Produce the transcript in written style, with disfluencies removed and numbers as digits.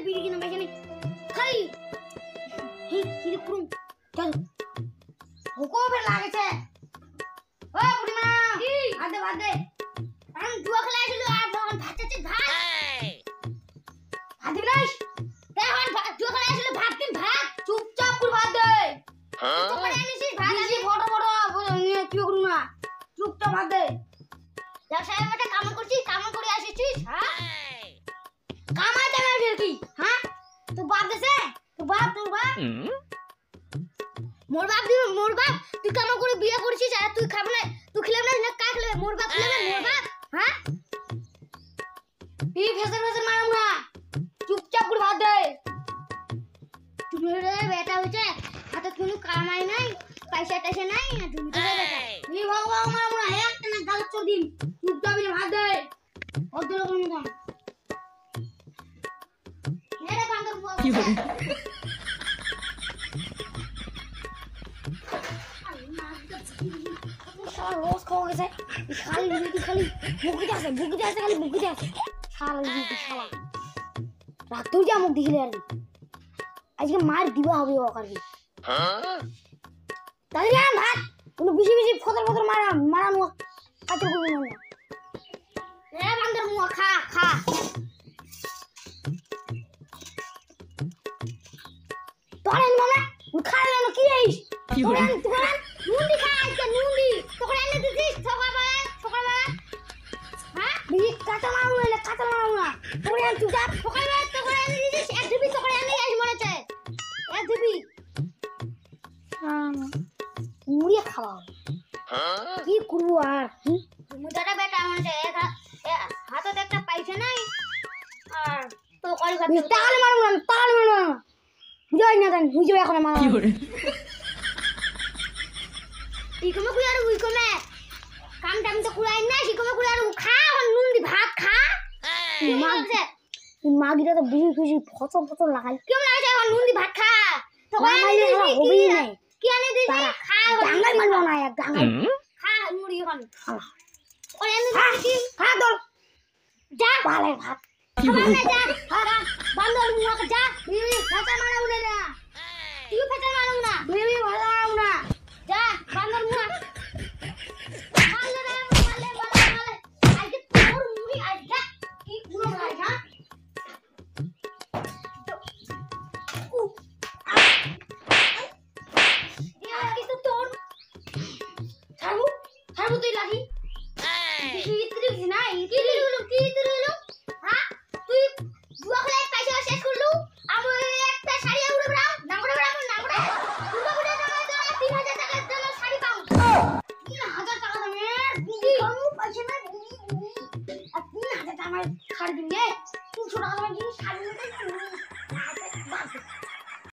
বিড়ি কিনা পয়সা নেই খাই হি কি করুম চল হুকো ফের লাগেছে ও বুড়িমা কি আদে বাদে আমি জুয়া খেলা ছিল আর তখন ভাত চাচ্ছে ভাত ভাত দিলাস তখন জুয়া খেলা ছিল ভাত দিন ভাত চুপচাপ করে ভাত দে তো করে আনিস ভাত আমি বড় বড় নিয়ে কি করুম না চুপচাপ ভাত দে দেখ সাহেব মতে কাম করছিস কাম করে আসিছিস হ্যাঁ কামা দেবে ফের কি হ্যাঁ তো বাপ দেছে তো বাপ তোর বাপ মোর বাপ তুই কাম করে বিয়ে করছিস আর তুই খাবে না তুই খেলে না কাক খেলে মোর বাপ খেলে মোর বাপ হ্যাঁ এই ফেসর মারাম না চুপচাপ করে ভাত দে চুপ রে বেটা হইছে হাতে কোনো কামাই নাই পয়সা টাইসা নাই তুমি তো বেটা এই ভগবান মারাম না একটা না গাল চদিন চুপচাপ ভাত দে ওদের কোন কাম মেরে বান্দর কি হবে শালা রোজ খাওয়া গেছে খালি খালি বুকুতে আছে খালি বুকুতে আছে শালা রুটি শালা রাত যা মুখ দেখিলে আর আজকে মার দিবা হবে ওকারবি তাহলে আর ভাত কোনো বেশি বেশি ফদর মারানো কাজ করবে না এ বান্দর মুয়া খা তোরে মানে খাইলে না কি আইস তোরে নুন্দি খা আজকে নুন্দি তোরে এনে দিছিস সকালবেলা হ্যাঁ বিড়ি কাঁচা মারু না তোরে আন তুই যা সকালবেলা তোরে এনে দিছিস এক দিবি তোরে এনে আইস মনে চায় এক দিবি মুড়িয়ে খাওয়া কি করবো আর মুদাটা বেটা মনে চায় হাতে একটা পয়সা নাই আর তো কল করতে তাল মারু না বুঝাই না জানি বুঝো এখন মা কি করে ইকমে কুই আর উইকমে কাম টাম তো কুলাই না ইকমে কুই আর খা নুন দি ভাত খা মাগিটা তো বেশি ফচর লাগাই কেমন লাগে এখন নুন দি ভাত খা তো মাইলে হবেই না কি আনে দিছি খা গাঙ্গাই মারবো না এক গাঙ্গাই খা মুড়ি এখন ওরে এনে দিছি খা দল যা বালে ভাত যা বান্দর মুখ যা বিবি ফাটা মারাও না তুই ফাটা মারাও না বিবি ফাটা মারাও না যা বান্দর মুখ মালে আজকে তোর মুড়ি আজকে কি পুরো ভাই হ্যাঁ কিছু তোর ছাড়বো তুই লাগি কি তুই না কি দিলু হ্যাঁ তুই জুয়া খেলে পয়সা শেষ করলু আমি একটা শাড়ি উড়ে ব্রাও নাগড়ে দুটো করে দাও 3000 টাকা দাম শাড়ি পাও 3000 টাকা দামে বুঝি আমি পয়সা না আর 3000 টাকা আমার শাড়ি দিন রে 200 টাকা দামের জিনিস শাড়ি নিতে